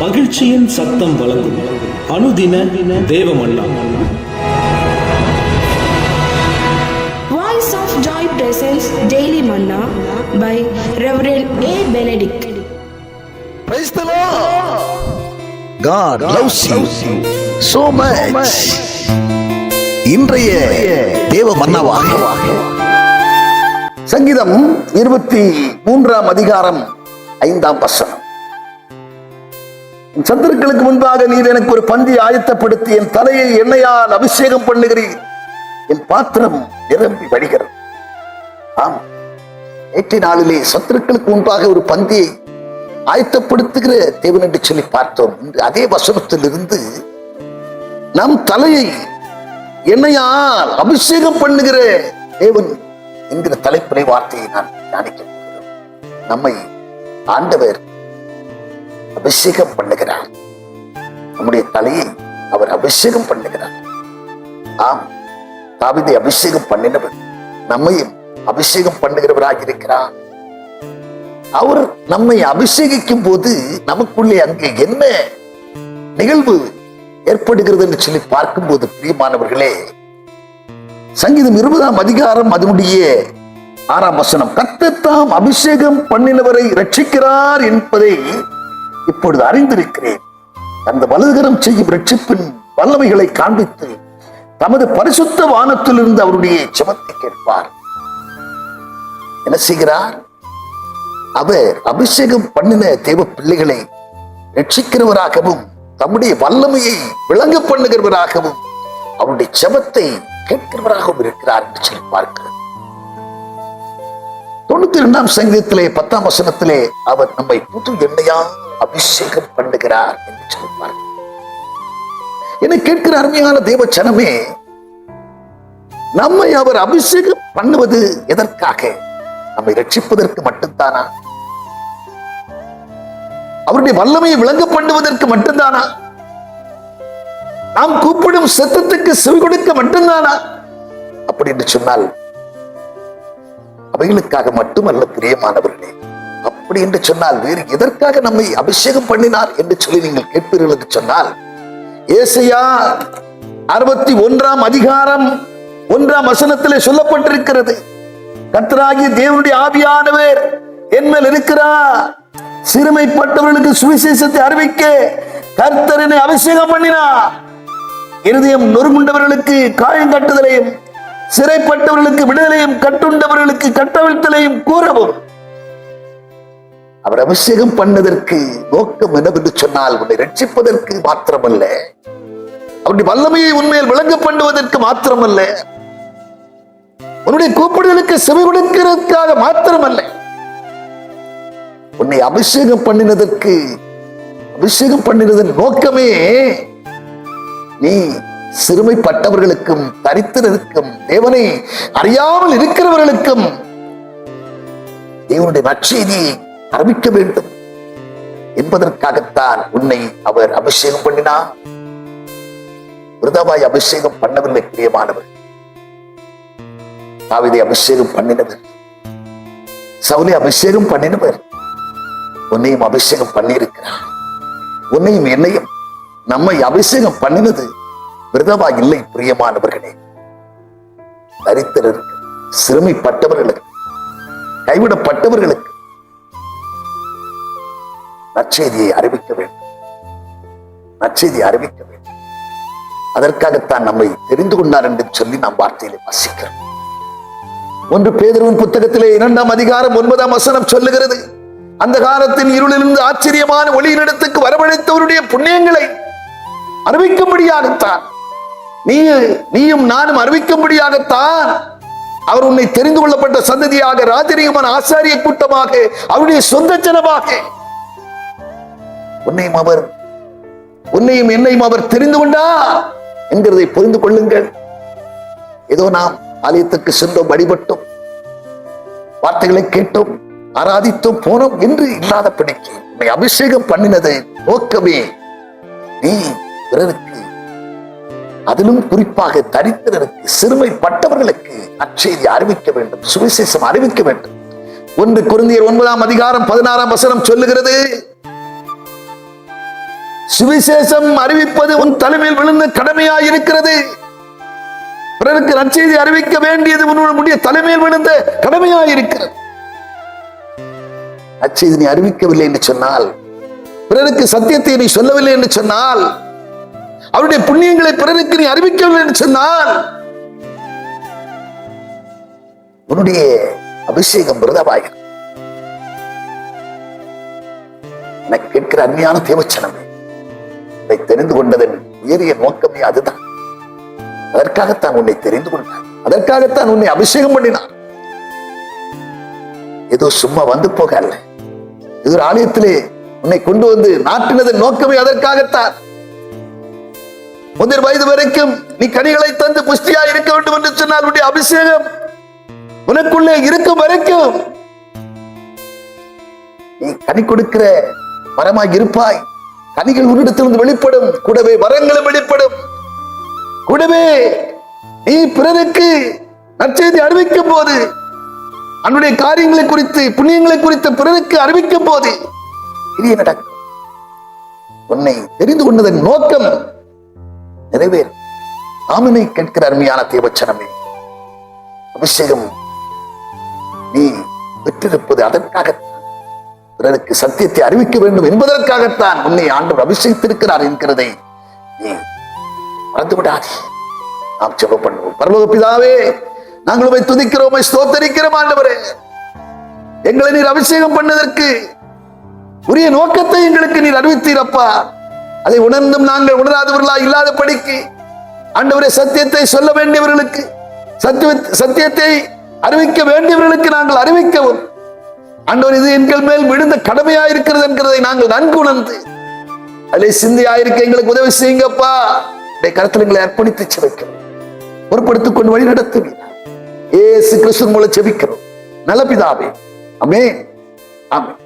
மகிழ்ச்சியின் சத்தம் வழங்கும் அனுதின தேவமன்னா. Voice of Joy presents Daily Manna by Reverend A. Benedict. Praise the Lord. God loves you so much. இன்றைய தேவ மன்னாவாக சங்கீதம் 23 அதிகாரம் 5 வசனம். சத்துருக்களுக்கு முன்பாக நீர் எனக்கு ஒரு பந்தி ஆயத்தப்படுத்தி என் தலையை எண்ணெயால் அபிஷேகம் பண்ணுகிறீர், என் பாத்திரம் நிரம்பி வழிகிறது. ஆம், நேற்றைய நாளிலே சத்துருக்களுக்கு முன்பாக ஒரு பந்தியை ஆயத்தப்படுத்துகிற தேவன் என்று சொல்லி பார்த்தோம். இன்று அதே வசனத்திலிருந்து நம் தலையை எண்ணெயால் அபிஷேகம் பண்ணுகிற தேவன் என்கிற தலைப்பினை வார்த்தையை நான் தியானிக்க போகிறோம். நம்மை ஆண்டவர் அபிஷேகம் பண்ணுகிறார். நம்முடைய தலையை அவர் அபிஷேகம் பண்ணுகிறார். ஆம், தாவீதை அபிஷேகம் பண்ணினவர் நம்மையும் அபிஷேகம் பண்ணுகிறவராக இருக்கிறார். அவர் நம்மை அபிஷேகிக்கும் போது நமக்குள்ளே அங்கே என்ன நிகழ்வு ஏற்படுகிறது என்று சொல்லி பார்க்கும்போது, பிரியமானவர்களே, சங்கீதம் 20 அதிகாரம் அதனுடைய 6 வசனம், கர்த்தர் தாம் அபிஷேகம் பண்ணினவரை ரட்சிக்கிறார் என்பதை இப்பொழுது அறிந்திருக்கிறேன். அந்த வலதுகரம் செய்யும் ரட்சிப்பின் வல்லமைகளை காண்பித்து தமது பரிசுத்த வானத்திலிருந்து அவருடைய ஜெபத்தை கேட்பார். என்ன செய்கிறார்? அவர் அபிஷேகம் பண்ணின தேவ பிள்ளைகளை ரட்சிக்கிறவராகவும் தம்முடைய வல்லமையை விளங்க பண்ணுகிறவராகவும் அவருடைய ஜெபத்தை கேட்கிறவராகவும் இருக்கிறார் என்று சொல்லி பார்க்கிறது. 92 சங்கீதத்திலே 10 வசனத்திலே அவர் நம்மை புது எண்ணெயால் அபிஷேகம் பண்ணுகிறார் என்று சொல்லுவார். என்னை கேட்கிற அருமையான தேவ ஜனமே, நம்மை அவர் அபிஷேகம் பண்ணுவது எதற்காக? நம்மை ரட்சிப்பதற்கு மட்டும்தானா? அவருடைய வல்லமையை விளங்க பண்ணுவதற்கு மட்டும்தானா? நாம் கூப்பிடும் சத்தத்துக்கு செவி கொடுக்க மட்டும்தானா? அப்படி என்று சொன்னால் அவைகளுக்காக மட்டுமல்ல பிரியமானவர்களே. அப்படி என்று சொன்னால் வேறு எதற்காக நம்மை அபிஷேகம் பண்ணினார் என்று சொல்லி நீங்கள் கேட்பீர்கள் என்று சொன்னால், ஏசாயா 61 அதிகாரம் 1 வசனத்திலே சொல்லப்பட்டிருக்கிறது, கர்த்தராகிய தேவனுடைய ஆவியானவர் என் மேல் இருக்கிறார், சிறுமைப்பட்டவர்களுக்கு சுவிசேஷத்தை அறிவிக்க கர்த்தர் என்னை அபிஷேகம் பண்ணினார், இருதயம் நொறுங்குண்டவர்களுக்கு காயம் கட்டுதலையும் சிறைப்பட்டவர்களுக்கு விடுதலையும் கட்டுண்டவர்களுக்கு கட்டவிழ்த்தலையும் கூறவும். அவர் அபிஷேகம் பண்ணதற்கு நோக்கம் என்னவென்று சொன்னால், உன்னை ரட்சிப்பதற்கு மாத்திரமல்ல, அவருடைய வல்லமையை உண்மையில் விளங்க பண்ணுவதற்கு மாத்திரமல்ல, உன்னுடைய கூப்பிடுதலுக்கு செவி கொடுக்கிறதுக்காக மாத்திரமல்ல, உன்னை அபிஷேகம் பண்ணினதன் நோக்கமே நீ சிறுமைப்பட்டவர்களுக்கும் தரித்திரருக்கும் தேவனை அறியாமல் இருக்கிறவர்களுக்கும் தேவனுடைய நற்செய்தியை அறிவிக்க வேண்டும் என்பதற்காகத்தான் உன்னை அவர் அபிஷேகம் பண்ணினார். விருதாவாய் அபிஷேகம் பண்ணவில்லை பிரியமானவர். தாவீதை அபிஷேகம் பண்ணினவர், சவுலை அபிஷேகம் பண்ணினவர், உன்னையும் அபிஷேகம் பண்ணியிருக்கிறார். உன்னையும் என்னையும் நம்மை அபிஷேகம் பண்ணினது விருதாவாய் இல்லை பிரியமானவர்களே. தரித்திரருக்கு, சிறுமைப்பட்டவர்களுக்கு, கைவிடப்பட்டவர்களுக்கு நற்செய்தியை அறிவிக்க வேண்டும். நற்செய்தியை அறிவிக்க வேண்டும். அதற்காகத்தான் நம்மை தெரிந்து கொண்டார் என்று சொல்லி நாம் வார்த்தையிலே வாசிக்கிறோம். 1 பேதுருவின் புத்தகத்திலே 2 அதிகாரம் 9 வசனம் சொல்லுகிறது, அந்த காலத்தின் இருளிலிருந்து ஆச்சரியமான ஒளியினிடத்துக்கு வரவழைத்தவருடைய புண்ணியங்களை அறிவிக்கும்படியாகத்தான் நீயும் நானும் அறிவிக்கும்படியாகத்தான் அவர் உன்னை தெரிந்து கொள்ளப்பட்ட சந்ததியாக, ராஜரீகமான ஆசாரிய கூட்டமாக, அவருடைய சொந்த ஜனமாக உன்னையும் என்னையும் அவர் தெரிந்து கொண்டார் என்கிறதை புரிந்து கொள்ளுங்கள். ஏதோ நாம் ஆலயத்துக்கு சென்றோம், வழிபட்டோம், வார்த்தைகளை கேட்டோம், ஆராதித்தோம், போனோம் என்று இல்லாதபடிக்கு உன்னை அபிஷேகம் பண்ணினது நோக்கமே நீ பிறருக்கு, அதிலும் குறிப்பாக தரித்திரருக்கு, சிறுமைப்பட்டவர்களுக்கு நற்செய்தி அறிவிக்க வேண்டும், சுவிசேஷம் அறிவிக்க வேண்டும். 1 கொரிந்தியர் 9 அதிகாரம் 16 வசனம் சொல்லுகிறது, சுவிசேஷம் அறிவிப்பது உன் தலைமையில் விழுந்த கடமையாய் இருக்கிறது. பிறருக்கு நற்செய்தி அறிவிக்க வேண்டியது உன்னுடைய தலைமையில் விழுந்த கடமையாய் இருக்கிறது. நற்செய்தி நீ அறிவிக்கவில்லை என்று சொன்னால், பிறருக்கு சத்தியத்தை நீ சொல்லவில்லை என்று சொன்னால், அவருடைய புண்ணியங்களை பிறருக்கு நீ அறிவிக்கவில்லை என்று சொன்னால், உன்னுடைய அபிஷேகம் விரதமாகிறது. எனக்கு கேட்கிற அருமையான தேவச்சனமே, இதை தெரிந்து கொண்டதன் உயரிய நோக்கமே அதுதான். அதற்காகத்தான் உன்னை தெரிந்து கொண்டான், அதற்காகத்தான் உன்னை அபிஷேகம் பண்ணினான். ஏதோ சும்மா வந்து போக அல்ல, இது ஒரு ஆலயத்திலே உன்னை கொண்டு வந்து நாட்டினதன் நோக்கமே அதற்காகத்தான். முதிர் வயது வரைக்கும் நீ கனிகளை தந்து புஷ்டியா இருக்க வேண்டும் என்று சொன்னால், உன்னுடைய அபிஷேகம் உனக்குள்ளே இருக்கும் வரைக்கும் நீ கனி கொடுக்கிற மரமாய் இருப்பாய். கனிகள் உன்னிடத்திலிருந்து வெளிப்படும், கூடவே வரங்களும் வெளிப்படும். கூடவே நீ பிறருக்கு நற்செய்தி அறிவிக்கும் போது, அவனுடைய காரியங்களை குறித்து புண்ணியங்களை குறித்து பிறருக்கு அறிவிக்கும் போது இது நடக்கும். உன்னை தெரிந்து கொண்டதன் நோக்கம் நிறைவேறும். ஆமனை கேட்கிற அருமையான தேவச்சனமே, அபிஷேகம் நீ பெற்றிருப்பது அதற்காகத்தான். பிறருக்கு சத்தியத்தை அறிவிக்க வேண்டும் என்பதற்காகத்தான் உன்னை ஆண்டவர் அபிஷேகித்திருக்கிறார் என்கிறதை நீ மறந்து விடாதே. நாம் ஜெபம் பண்ணுவோம். பரலோக பிதாவே, நாங்கள் உம்மை துதிக்கிறோம், ஸ்தோத்தரிக்கிறோம். ஆண்டவரே, எங்களை நீர் அபிஷேகம் பண்ணதற்கு உரிய நோக்கத்தை எங்களுக்கு நீர் அறிவித்தீரப்பா. அதை உணர்ந்தும் நாங்கள் உணராதவர்களா இல்லாத படிக்கு ஆண்டவரே, சத்தியத்தை சொல்ல வேண்டியவர்களுக்கு, சத்தியத்தை அறிவிக்க வேண்டியவர்களுக்கு நாங்கள் அறிவிக்கவும் ஆண்டவர், இது எங்கள் மேல் விழுந்த கடமையாயிருக்கிறது என்கிறதை நாங்கள் நன்கு உணர்ந்து அதிலே சிந்தையாயிருக்க எங்களுக்கு உதவி செய்யுங்கப்பா. கருத்தில் எங்களை அர்ப்பணித்து செபிக்கிறோம், பொறுப்படுத்திக் கொண்டு வழி நடத்துவீர். இயேசு கிறிஸ்து மூலம் செபிக்கிறோம் நல்ல பிதாவே. ஆமென். ஆமென்.